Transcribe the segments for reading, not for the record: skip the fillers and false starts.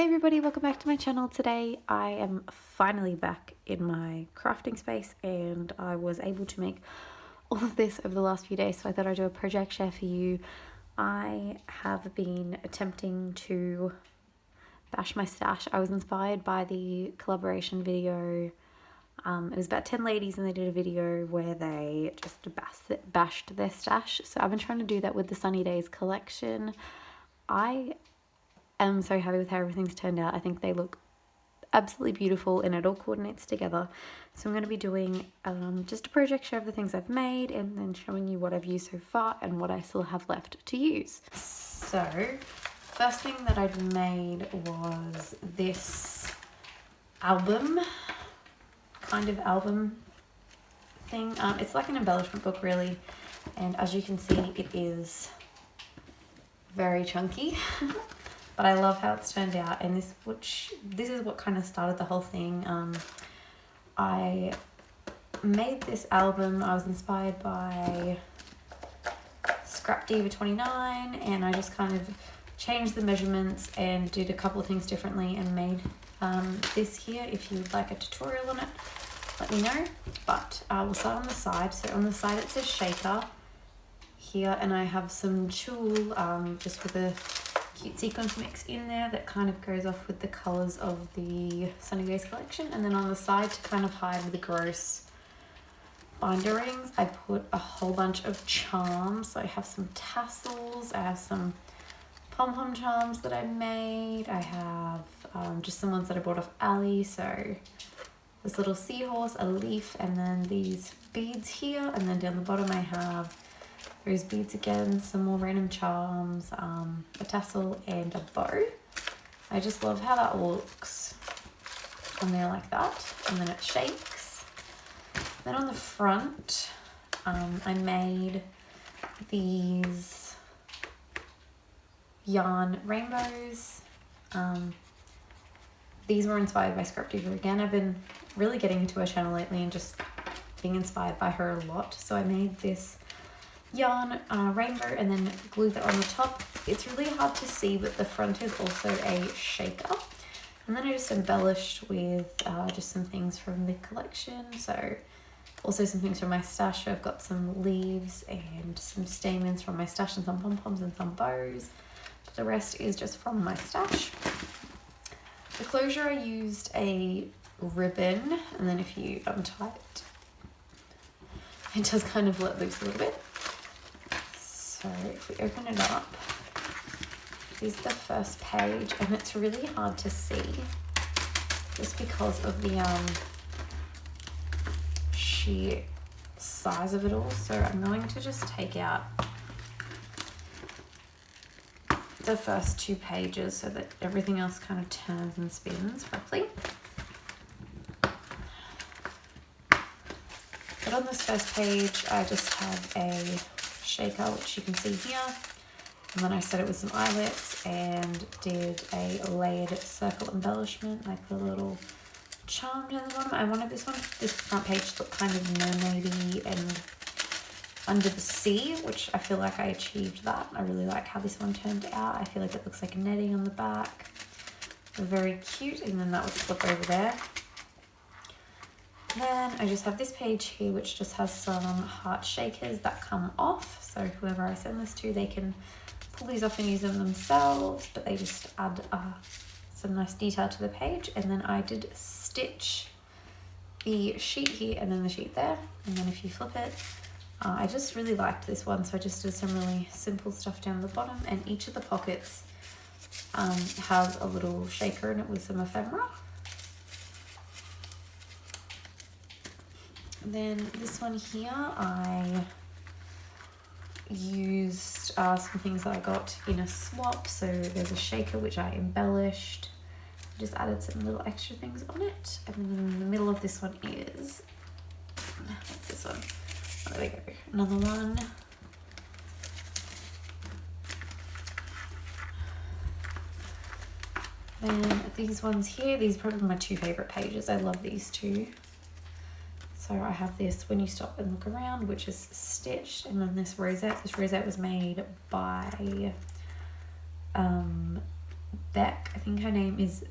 Hey everybody, welcome back to my channel. Today I am finally back in my crafting space and I was able to make all of this over the last few days, so I thought I'd do a project share for you. I have been attempting to bash my stash. I was inspired by the collaboration video. It was about 10 ladies and they did a video where they just bashed their stash. So I've been trying to do that with the Sunny Days collection. I am so happy with how everything's turned out. I think they look absolutely beautiful and it all coordinates together. So I'm going to be doing just a project share of the things I've made and then showing you what I've used so far and what I still have left to use. So first thing that I'd made was this album thing. It's like an embellishment book really, and as you can see it is very chunky. But I love how it's turned out, and this is what kind of started the whole thing. I made this album. I was inspired by Scrap Diva 29, and I just kind of changed the measurements and did a couple of things differently and made this here. If you would like a tutorial on it, let me know. But we'll start on the side. So on the side it says shaker here, and I have some tulle just with a cute sequence mix in there that kind of goes off with the colours of the Sunny Days collection. And then on the side, to kind of hide the gross binder rings, I put a whole bunch of charms. So I have some tassels, I have some pom-pom charms that I made, I have just some ones that I bought off Ali. So this little seahorse, a leaf, and then these beads here, and then down the bottom I have those beads again, some more random charms, a tassel and a bow. I just love how that looks on there like that, and then it shakes. Then on the front, I made these yarn rainbows. These were inspired by Scrap Diva again. I've been really getting into her channel lately and just being inspired by her a lot. So I made this yarn rainbow and then glued that on the top. It's really hard to see, but the front is also a shaker. And then I just embellished with just some things from the collection. So also some things from my stash. So I've got some leaves and some stamens from my stash and some pom-poms and some bows. But the rest is just from my stash. The closure, I used a ribbon, and then if you untie it, it does kind of let loose a little bit. So if we open it up, this is the first page, and it's really hard to see just because of the sheer size of it all. So I'm going to just take out the first two pages so that everything else kind of turns and spins properly. But on this first page, I just have a shaker, which you can see here, and then I set it with some eyelets and did a layered circle embellishment. I put a little charm down the bottom. I wanted this front page to look kind of mermaidy and under the sea, which I feel like I achieved that. I really like how this one turned out. I feel like it looks like netting on the back. Very cute, and then that would flip over there. Then I just have this page here, which just has some heart shakers that come off. So whoever I send this to, they can pull these off and use them themselves, but they just add some nice detail to the page. And then I did stitch the sheet here and then the sheet there. And then if you flip it, I just really liked this one, so I just did some really simple stuff down the bottom, and each of the pockets has a little shaker in it with some ephemera. Then this one here, I used some things that I got in a swap. So there's a shaker which I embellished, just added some little extra things on it. And then in the middle of this one is, what's this one? Oh, there we go, another one. Then these ones here, these are probably my two favorite pages. I love these two. So I have this When You Stop and Look Around, which is stitched, and then this rosette. This rosette was made by Beck. I think her name is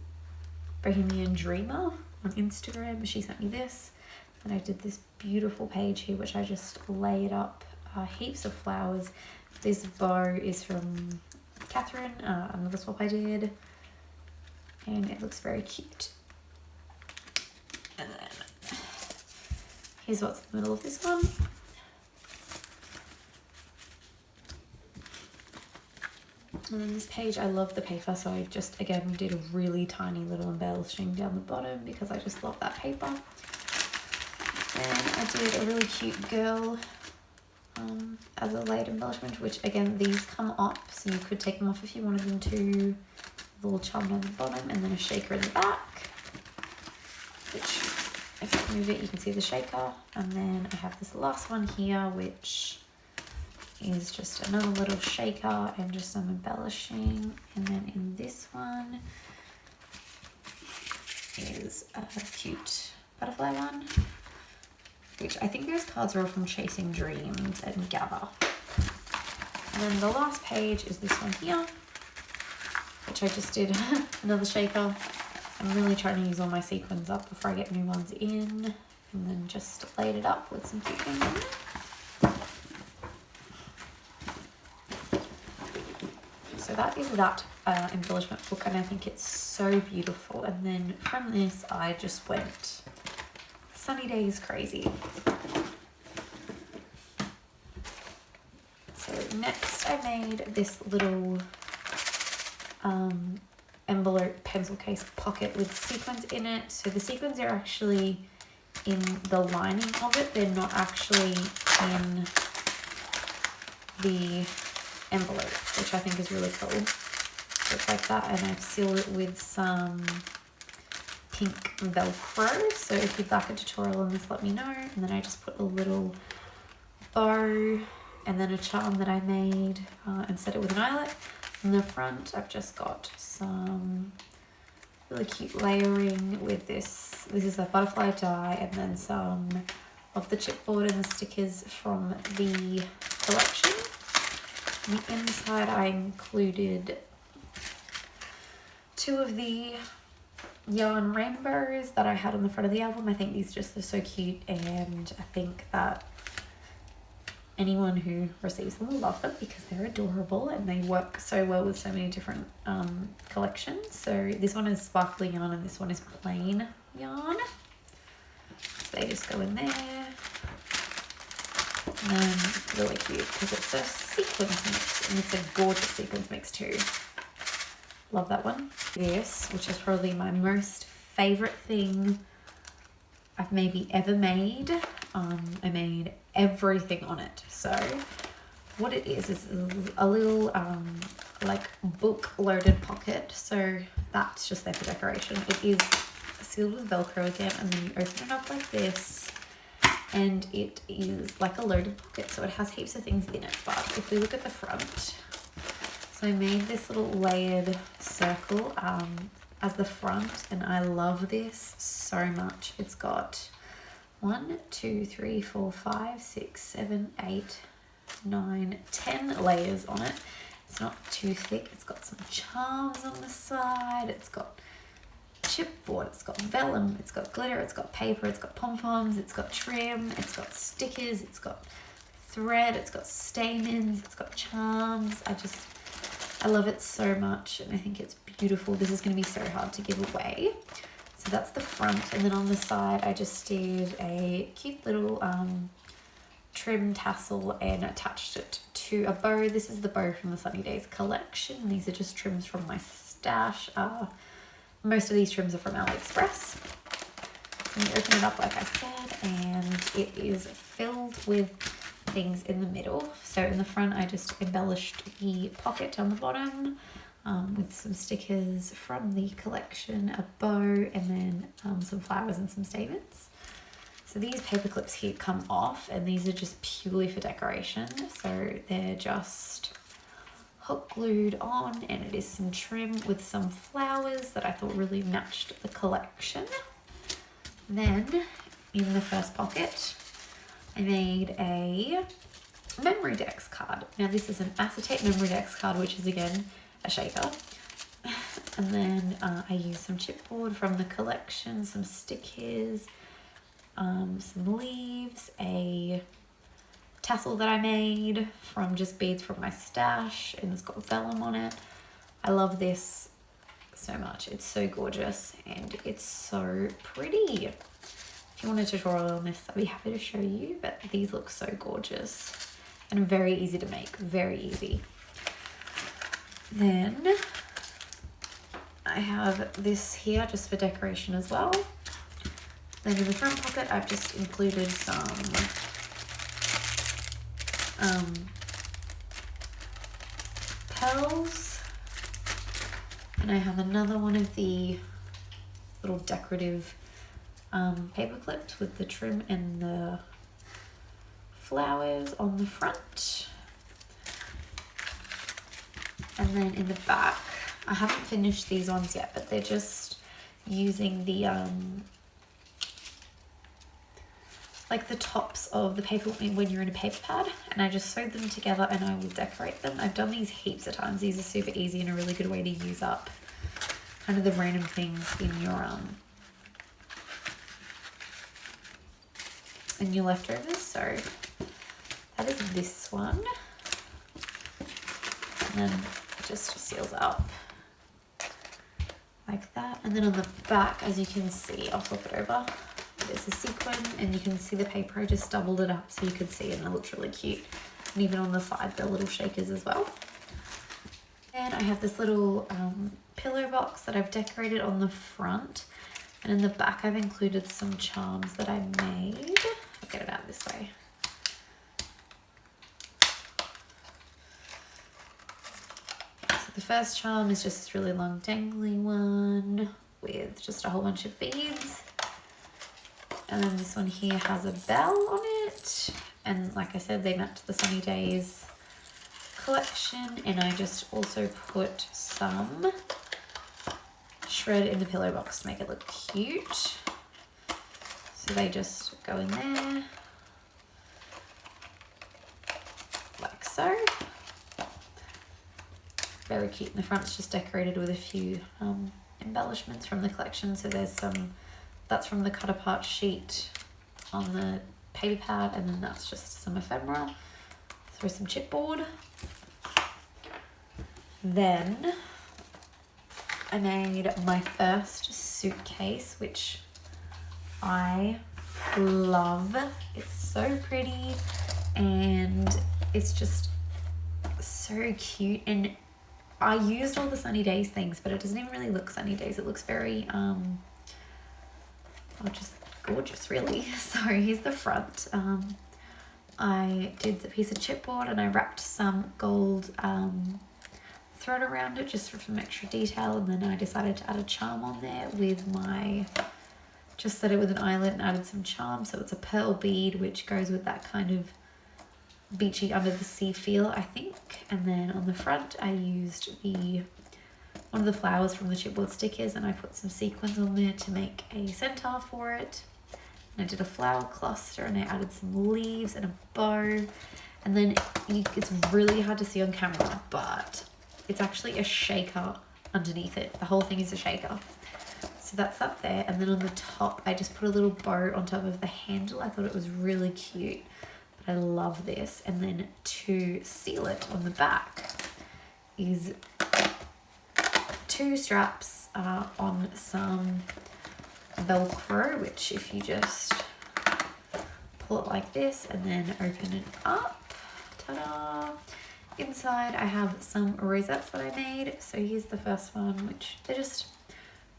Bohemian Dreamer on Instagram. She sent me this, and I did this beautiful page here which I just laid up heaps of flowers. This bow is from Catherine, another swap I did, and it looks very cute. And then here's what's in the middle of this one. And then this page, I love the paper, so I just again did a really tiny little embellishing down the bottom because I just love that paper. And I did a really cute girl as a layered embellishment, which again, these come up, so you could take them off if you wanted them to. A little charm down the bottom, and then a shaker in the back, which if you move it, you can see the shaker. And then I have this last one here, which is just another little shaker and just some embellishing. And then in this one is a cute butterfly one, which I think those cards are all from Chasing Dreams and Gather. And then the last page is this one here, which I just did another shaker. I'm really trying to use all my sequins up before I get new ones in, and then just laid it up with some cute things in it. So that is that embellishment book, and I think it's so beautiful. And then from this, I just went sunny days crazy. So next I made this little envelope pencil case pocket with sequins in it. So the sequins are actually in the lining of it. They're not actually in the envelope, which I think is really cool. So it's like that, and I've sealed it with some pink Velcro. So if you'd like a tutorial on this, let me know. And then I just put a little bow and then a charm that I made and set it with an eyelet. In the front, I've just got some really cute layering with this. This is a butterfly die, and then some of the chipboard and the stickers from the collection. On the inside, I included 2 of the yarn rainbows that I had on the front of the album. I think these just are so cute, and I think that anyone who receives them will love them because they're adorable and they work so well with so many different collections. So this one is sparkly yarn and this one is plain yarn. So they just go in there. And then really cute because it's a sequins mix, and it's a gorgeous sequins mix too. Love that one. This, which is probably my most favorite thing I've maybe ever made. I made everything on it. So what it is a little like book loaded pocket. So that's just there for decoration. It is sealed with Velcro again, and then you open it up like this, and it is like a loaded pocket, so it has heaps of things in it. But if we look at the front, so I made this little layered circle as the front, and I love this so much. It's got 1, 2, 3, 4, 5, 6, 7, 8, 9, 10 layers on it. It's not too thick. It's got some charms on the side. It's got chipboard, it's got vellum, it's got glitter, it's got paper, it's got pom-poms, it's got trim, it's got stickers, it's got thread, it's got stamens, it's got charms. I love it so much, and I think it's beautiful. This is going to be so hard to give away. So that's the front, and then on the side I just did a cute little trim tassel and attached it to a bow. This is the bow from the Sunny Days collection. These are just trims from my stash. Most of these trims are from AliExpress. And you open it up like I said, and it is filled with things in the middle. So in the front I just embellished the pocket down the bottom with some stickers from the collection, a bow, and then some flowers and some stamens. So these paper clips here come off, and these are just purely for decoration. So they're just hot glued on, and it is some trim with some flowers that I thought really matched the collection. Then in the first pocket I made a memory decks card. Now this is an acetate memory decks card, which is again a shaker. And then I used some chipboard from the collection, some stickers, some leaves, a tassel that I made from just beads from my stash, and it's got vellum on it. I love this so much. It's so gorgeous and it's so pretty. If you want a tutorial on this, I'd be happy to show you, but these look so gorgeous and very easy to make, very easy. Then I have this here just for decoration as well. Then in the front pocket, I've just included some pearls, and I have another one of the little decorative paper clips with the trim and the flowers on the front. And then in the back, I haven't finished these ones yet, but they're just using the like the tops of the paper when you're in a paper pad, and I just sewed them together and I will decorate them. I've done these heaps of times. These are super easy and a really good way to use up kind of the random things in your leftovers. So that is this one, and then it just seals up like that. And then on the back, as you can see, I'll flip it over, there's a sequin, and you can see the paper, I just doubled it up so you could see it, and it looks really cute. And even on the side, they're little shakers as well. And I have this little pillow box that I've decorated on the front, and in the back I've included some charms that I made. I'll get it out this way. So the first charm is just this really long dangly one with just a whole bunch of beads. And then this one here has a bell on it, and like I said, they match the Sunny Days collection. And I just also put some shred in the pillow box to make it look cute, so they just go in there like so. Very cute. And the front's just decorated with a few embellishments from the collection. So there's some, that's from the cut apart sheet on the paper pad, and then that's just some ephemera. Throw some chipboard. Then I made my first suitcase, which I love. It's so pretty and it's just so cute. And I used all the Sunny Days things, but it doesn't even really look Sunny Days. It looks very just gorgeous, really. So here's the front. I did a piece of chipboard and I wrapped some gold thread around it just for some extra detail, and then I decided to add a charm on there with my, just set it with an eyelet and added some charm. So it's a pearl bead which goes with that kind of beachy under the sea feel, I think. And then on the front I used one of the flowers from the chipboard stickers, and I put some sequins on there to make a centaur for it. And I did a flower cluster, and I added some leaves and a bow. And then it's really hard to see on camera, but it's actually a shaker underneath it. The whole thing is a shaker. So that's up there. And then on the top, I just put a little bow on top of the handle. I thought it was really cute, but I love this. And then to seal it on the back is 2 straps on some Velcro, which if you just pull it like this and then open it up, ta-da! Inside I have some rosettes that I made. So here's the first one, which they're just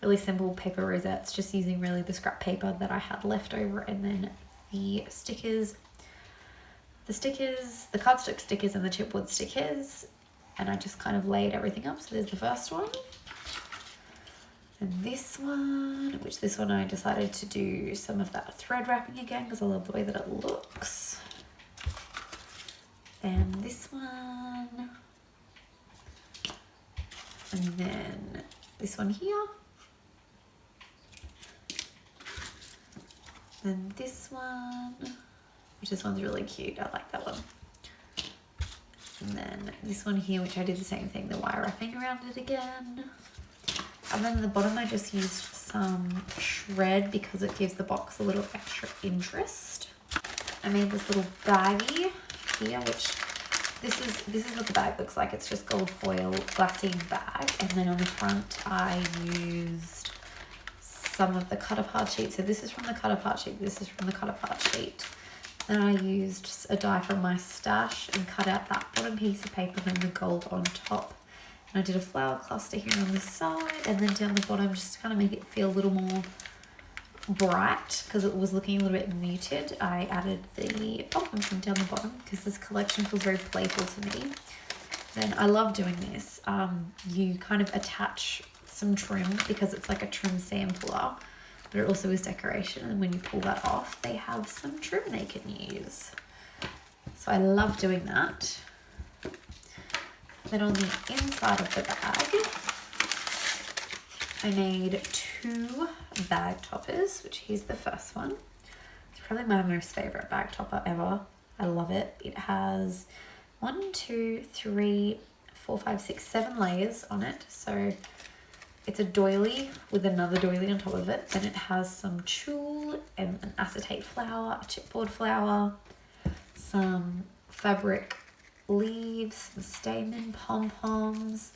really simple paper rosettes, just using really the scrap paper that I had left over, and then the stickers, the cardstock stickers and the chipboard stickers, and I just kind of laid everything up. So there's the first one. And this one, which this one I decided to do some of that thread wrapping again because I love the way that it looks. And this one, and then this one here, then this one, which this one's really cute, I like that one. And then this one here, which I did the same thing, the wire wrapping around it again. And then the bottom I just used some shred because it gives the box a little extra interest. I made this little baggie here, which this is what the bag looks like. It's just gold foil glassine bag, and then on the front I used some of the cut apart sheet. So this is from the cut apart sheet, this is from the cut apart sheet. Then I used a die from my stash and cut out that bottom piece of paper and the gold on top. And I did a flower cluster here on the side, and then down the bottom just to kind of make it feel a little more bright because it was looking a little bit muted. I added the bottom from down the bottom because this collection feels very playful to me. Then I love doing this. You kind of attach some trim because it's like a trim sampler, but it also is decoration, and when you pull that off they have some trim they can use. So I love doing that. Then on the inside of the bag I made 2 bag toppers, which here's the first one. It's probably my most favorite bag topper ever. I love it. It has 1, 2, 3, 4, 5, 6, 7 layers on it. So it's a doily with another doily on top of it. Then it has some tulle and an acetate flower, a chipboard flower, some fabric leaves, some stamen pom-poms,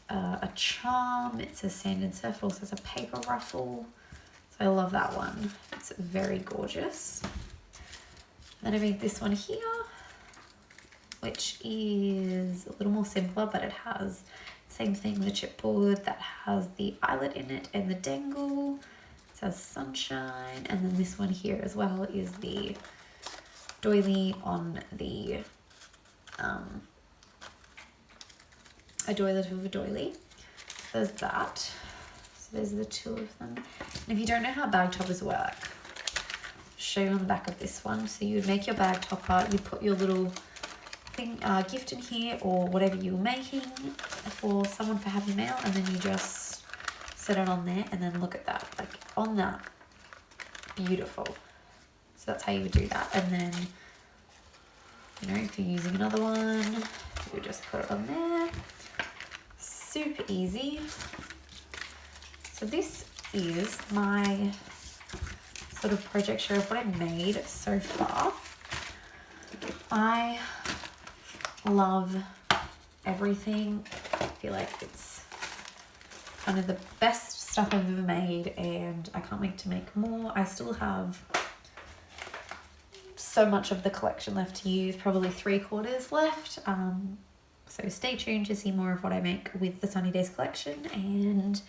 a charm. It says sand and surf. It also has a paper ruffle. So I love that one. It's very gorgeous. Then I made this one here, which is a little more simpler, but it has same thing, the chipboard that has the eyelet in it and the dangle. It says sunshine. And then this one here as well is the doily on the a doilet of a doily. There's that. So there's the 2 of them. And if you don't know how bag toppers work, I'll show you on the back of this one. So you would make your bag topper, you put your little thing, gift in here or whatever you're making for someone for Happy Mail, and then you just set it on there, and then look at that, like on that, beautiful. So that's how you would do that. And then, you know, if you're using another one, you just put it on there. Super easy. So this is my sort of project share of what I've made so far. I love everything. I feel like it's kind of the best stuff I've ever made, and I can't wait to make more. I still have so much of the collection left to use, probably 3/4 left. So stay tuned to see more of what I make with the Sunny Days collection and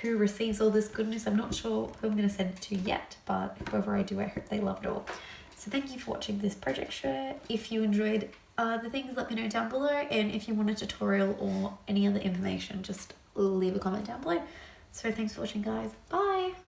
who receives all this goodness. I'm not sure who I'm going to send it to yet, but whoever I do, I hope they love it all. So thank you for watching this project share. If you enjoyed the things, let me know down below, and if you want a tutorial or any other information, just leave a comment down below. So thanks for watching, guys. Bye.